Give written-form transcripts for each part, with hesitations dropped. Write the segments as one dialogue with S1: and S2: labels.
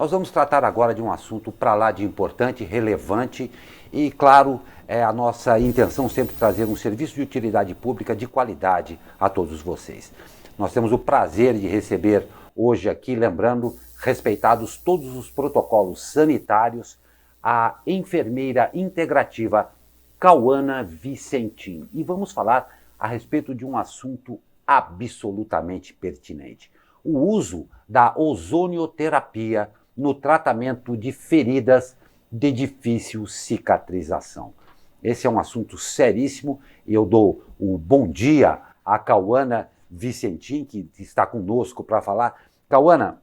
S1: Nós vamos tratar agora de um assunto para lá de importante, relevante e, claro, é a nossa intenção sempre trazer um serviço de utilidade pública de qualidade a todos vocês. Nós temos o prazer de receber hoje aqui, lembrando, respeitados todos os protocolos sanitários, a enfermeira integrativa Cauana Vicentim. E vamos falar a respeito de um assunto absolutamente pertinente: o uso da ozonioterapia no tratamento de feridas de difícil cicatrização. Esse é um assunto seríssimo e eu dou o bom dia à Cauana Vicentim, que está conosco para falar. Cauana,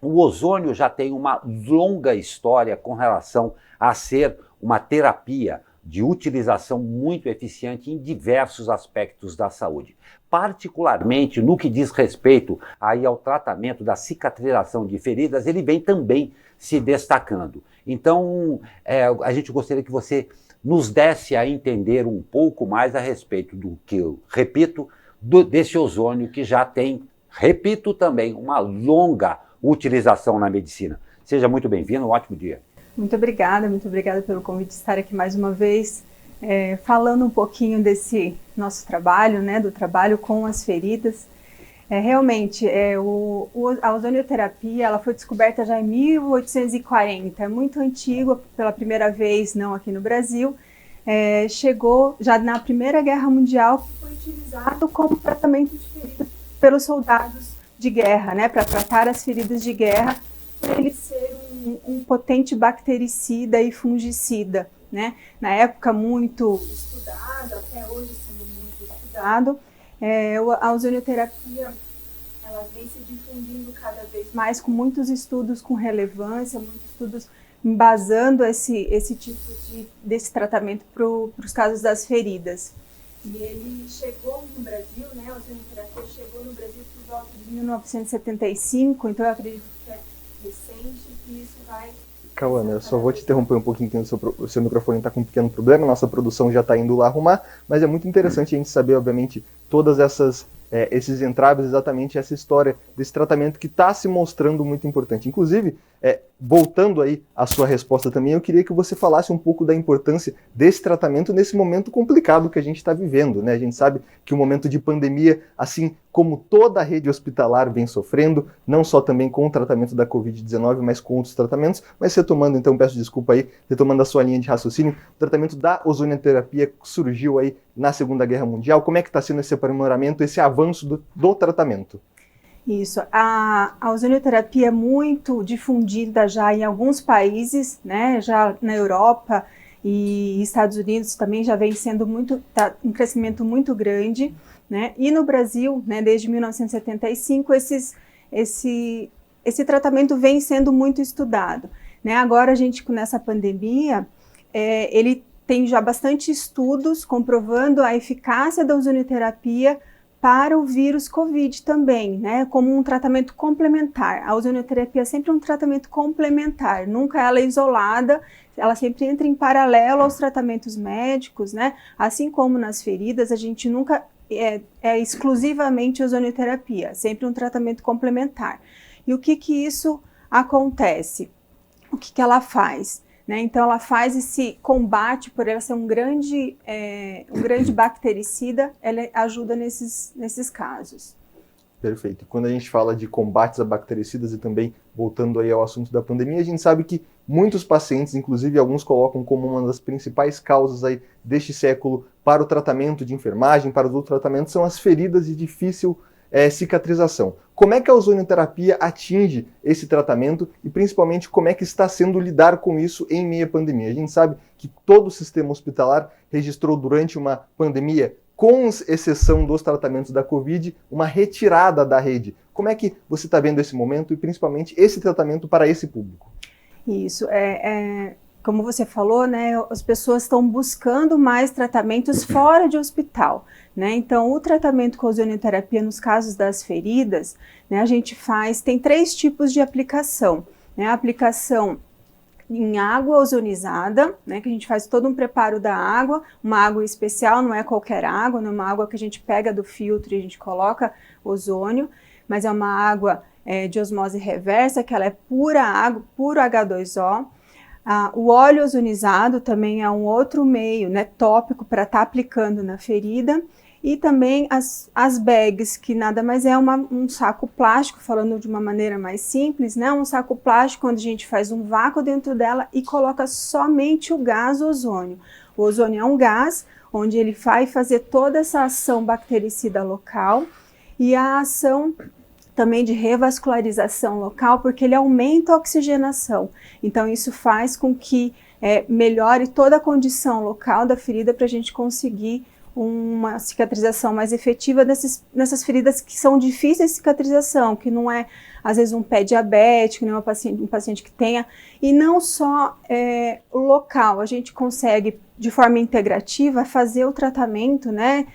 S1: o ozônio já tem uma longa história com relação a ser uma terapia de utilização muito eficiente em diversos aspectos da saúde, particularmente no que diz respeito aí ao tratamento da cicatrização de feridas. Ele vem também se destacando. Então, a gente gostaria que você nos desse a entender um pouco mais a respeito do que eu repito, desse ozônio que já tem, repito também, uma longa utilização na medicina. Seja muito bem-vindo, um ótimo dia.
S2: Muito obrigada pelo convite de estar aqui mais uma vez, falando um pouquinho desse nosso trabalho, né, do trabalho com as feridas. Realmente, a ozonioterapia ela foi descoberta já em 1840, é muito antiga, pela primeira vez não aqui no Brasil. Chegou já na Primeira Guerra Mundial, foi utilizado como tratamento de feridas pelos soldados de guerra, né, para tratar as feridas de guerra, por ele ser um potente bactericida e fungicida, né? Na época muito estudado, até hoje sendo muito estudado. A ozonioterapia ela vem se difundindo cada vez mais, com muitos estudos com relevância, muitos estudos embasando esse tipo desse tratamento para os casos das feridas. E ele chegou no Brasil, né? A ozonioterapia chegou no Brasil por volta de 1975, então eu acredito que é recente e isso vai...
S3: Cauana, eu só vou te interromper um pouquinho, que o seu microfone está com um pequeno problema, nossa produção já está indo lá arrumar, mas é muito interessante a gente saber, obviamente, todas esses entraves, exatamente essa história desse tratamento que está se mostrando muito importante. Inclusive, voltando aí à sua resposta também, eu queria que você falasse um pouco da importância desse tratamento nesse momento complicado que a gente está vivendo, né? A gente sabe que o momento de pandemia, assim como toda a rede hospitalar vem sofrendo, não só também com o tratamento da Covid-19, mas com outros tratamentos. Mas retomando, então, peço desculpa aí, retomando a sua linha de raciocínio, o tratamento da ozonioterapia surgiu aí na Segunda Guerra Mundial. Como é que está sendo esse aprimoramento, esse avanço do tratamento?
S2: Isso, a ozonioterapia é muito difundida já em alguns países, né, já na Europa e Estados Unidos também já vem sendo um crescimento muito grande, né, e no Brasil, né, desde 1975, esse tratamento vem sendo muito estudado, né. Agora a gente, nessa pandemia, ele tem já bastante estudos comprovando a eficácia da ozonioterapia para o vírus Covid também, né, como um tratamento complementar. A ozonioterapia é sempre um tratamento complementar, nunca ela é isolada, ela sempre entra em paralelo aos tratamentos médicos, né, assim como nas feridas, a gente nunca é exclusivamente ozonioterapia, sempre um tratamento complementar. E o que isso acontece? O que ela faz? Né? Então ela faz esse combate, por ela ser um grande bactericida, ela ajuda nesses casos.
S3: Perfeito. E quando a gente fala de combates a bactericidas e também voltando aí ao assunto da pandemia, a gente sabe que muitos pacientes, inclusive alguns colocam como uma das principais causas aí deste século para o tratamento de enfermagem, para os outros tratamentos, são as feridas de difícil cicatrização. Como é que a ozonioterapia atinge esse tratamento e principalmente como é que está sendo lidar com isso em meio à pandemia? A gente sabe que todo o sistema hospitalar registrou durante uma pandemia, com exceção dos tratamentos da Covid, uma retirada da rede. Como é que você está vendo esse momento e principalmente esse tratamento para esse público?
S2: Isso, como você falou, né, as pessoas estão buscando mais tratamentos fora de hospital, né? Então, o tratamento com ozonioterapia nos casos das feridas, né, a gente tem 3 tipos de aplicação, né? A aplicação em água ozonizada, né, que a gente faz todo um preparo da água, uma água especial, não é qualquer água, não é uma água que a gente pega do filtro e a gente coloca ozônio, mas é uma água de osmose reversa, que ela é pura água, puro H2O. O óleo ozonizado também é um outro meio, né, tópico para estar aplicando na ferida. E também as bags, que nada mais é um saco plástico, falando de uma maneira mais simples, né? Um saco plástico onde a gente faz um vácuo dentro dela e coloca somente o gás ozônio. O ozônio é um gás onde ele vai fazer toda essa ação bactericida local e a ação também de revascularização local, porque ele aumenta a oxigenação. Então isso faz com que melhore toda a condição local da ferida para a gente conseguir uma cicatrização mais efetiva nessas feridas que são difíceis de cicatrização, que não é, às vezes, um pé diabético, nem um paciente que tenha, e não só o local, a gente consegue, de forma integrativa, fazer o tratamento, né,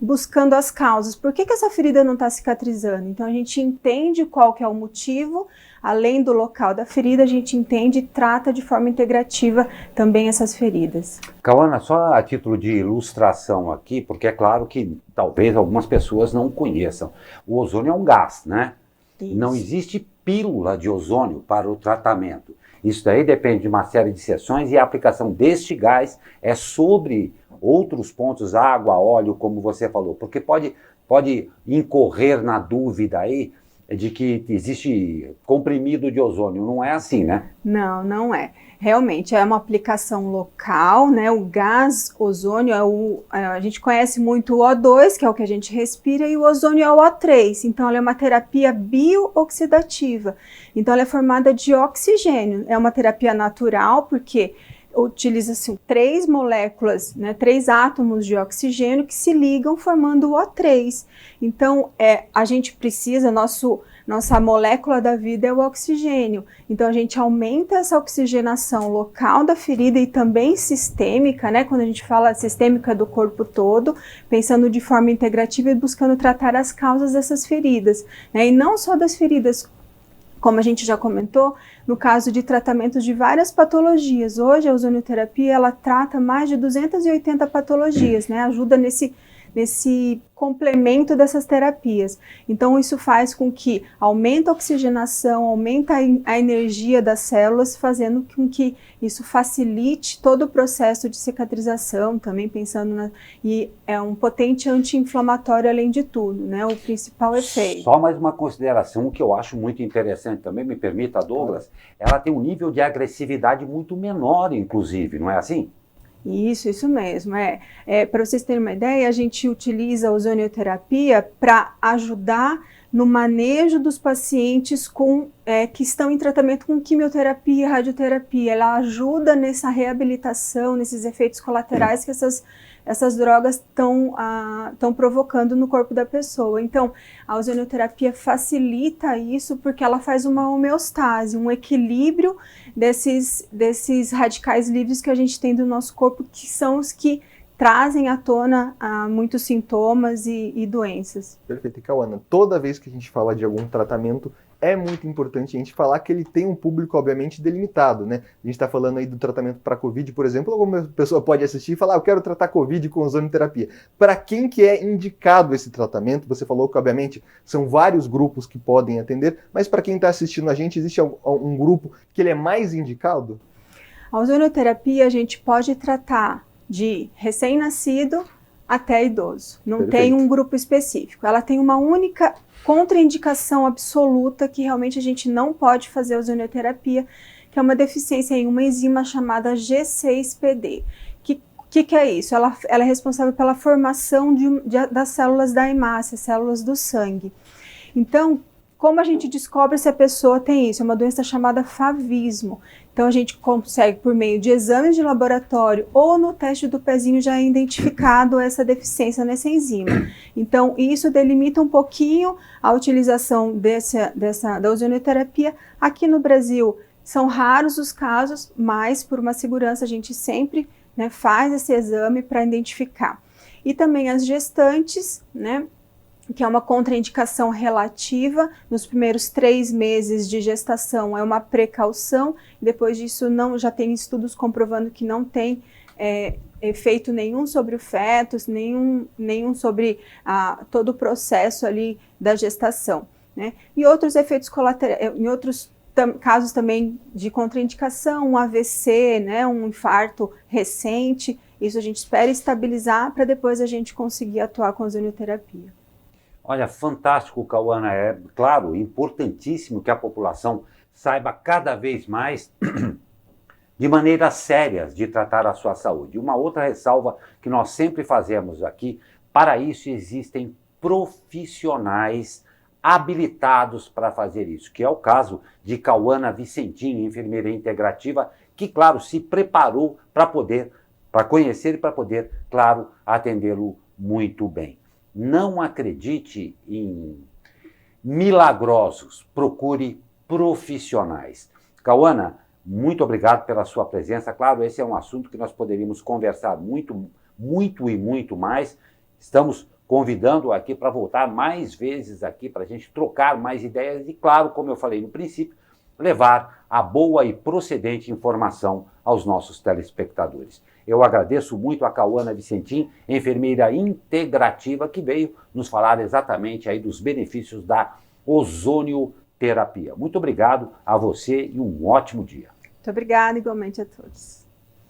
S2: buscando as causas. Por que essa ferida não está cicatrizando? Então, a gente entende qual que é o motivo, além do local da ferida, a gente entende e trata de forma integrativa também essas feridas.
S1: Cauana, só a título de ilustração aqui, porque é claro que talvez algumas pessoas não conheçam. O ozônio é um gás, né?
S2: Isso.
S1: Não existe pílula de ozônio para o tratamento. Isso daí depende de uma série de sessões e a aplicação deste gás é sobre outros pontos, água, óleo, como você falou, porque pode incorrer na dúvida aí de que existe comprimido de ozônio. Não é assim, né?
S2: Não, não é. Realmente é uma aplicação local, né? O gás ozônio a gente conhece muito o O2, que é o que a gente respira, e o ozônio é o O3. Então, ela é uma terapia biooxidativa. Então, ela é formada de oxigênio. É uma terapia natural, porque utiliza-se 3 moléculas, né, 3 átomos de oxigênio que se ligam formando o O3. Então, a gente precisa, nossa molécula da vida é o oxigênio. Então, a gente aumenta essa oxigenação local da ferida e também sistêmica, né, quando a gente fala sistêmica do corpo todo, pensando de forma integrativa e buscando tratar as causas dessas feridas, né, e não só das feridas, como a gente já comentou, no caso de tratamentos de várias patologias. Hoje a ozonioterapia, ela trata mais de 280 patologias, né? Ajuda nesse complemento dessas terapias. Então isso faz com que aumenta a oxigenação, aumenta a energia das células, fazendo com que isso facilite todo o processo de cicatrização, também pensando e é um potente anti-inflamatório além de tudo, né? O principal efeito.
S1: Só mais uma consideração que eu acho muito interessante também, me permita, Douglas, ela tem um nível de agressividade muito menor, inclusive, não é assim?
S2: Isso mesmo. Para vocês terem uma ideia, a gente utiliza a ozonioterapia para ajudar no manejo dos pacientes que estão em tratamento com quimioterapia e radioterapia. Ela ajuda nessa reabilitação, nesses efeitos colaterais que essas drogas estão provocando no corpo da pessoa. Então, a ozonioterapia facilita isso porque ela faz uma homeostase, um equilíbrio desses radicais livres que a gente tem do nosso corpo, que são os que trazem à tona muitos sintomas e doenças.
S3: Perfeito. E Cauana, toda vez que a gente fala de algum tratamento, é muito importante a gente falar que ele tem um público, obviamente, delimitado, né? A gente está falando aí do tratamento para Covid, por exemplo, alguma pessoa pode assistir e falar, eu quero tratar Covid com ozonioterapia. Para quem que é indicado esse tratamento? Você falou que, obviamente, são vários grupos que podem atender, mas para quem está assistindo a gente, existe um grupo que ele é mais indicado?
S2: A ozonioterapia a gente pode tratar de recém-nascido até idoso. Não
S3: Perfeito.
S2: Tem um grupo específico. Ela tem uma única contraindicação absoluta que realmente a gente não pode fazer a ozonioterapia, que é uma deficiência em uma enzima chamada G6PD. Que é isso? Ela é responsável pela formação das células da hemácia, células do sangue. Então, como a gente descobre se a pessoa tem isso? É uma doença chamada favismo. Então, a gente consegue, por meio de exames de laboratório ou no teste do pezinho, já é identificado essa deficiência nessa enzima. Então, isso delimita um pouquinho a utilização da ozonioterapia. Aqui no Brasil, são raros os casos, mas por uma segurança, a gente sempre, né, faz esse exame para identificar. E também as gestantes, né, que é uma contraindicação relativa, nos primeiros 3 meses de gestação é uma precaução, depois disso já tem estudos comprovando que não tem efeito nenhum sobre o feto, nenhum sobre todo o processo ali da gestação. né? E outros efeitos colaterais, em outros casos também de contraindicação, um AVC, né, um infarto recente, isso a gente espera estabilizar para depois a gente conseguir atuar com a ozonioterapia.
S1: Olha, fantástico, Cauana. É, claro, importantíssimo que a população saiba cada vez mais de maneiras sérias de tratar a sua saúde. Uma outra ressalva que nós sempre fazemos aqui, para isso existem profissionais habilitados para fazer isso, que é o caso de Cauana Vicentim, enfermeira integrativa, que, claro, se preparou para conhecer e para poder, claro, atendê-lo muito bem. Não acredite em milagrosos, procure profissionais. Cauana, muito obrigado pela sua presença. Claro, esse é um assunto que nós poderíamos conversar muito mais. Estamos convidando aqui para voltar mais vezes aqui, para a gente trocar mais ideias e, claro, como eu falei no princípio, levar a boa e procedente informação aos nossos telespectadores. Eu agradeço muito a Cauana Vicentim, enfermeira integrativa, que veio nos falar exatamente aí dos benefícios da ozonioterapia. Muito obrigado a você e um ótimo dia.
S2: Muito obrigada, igualmente a todos.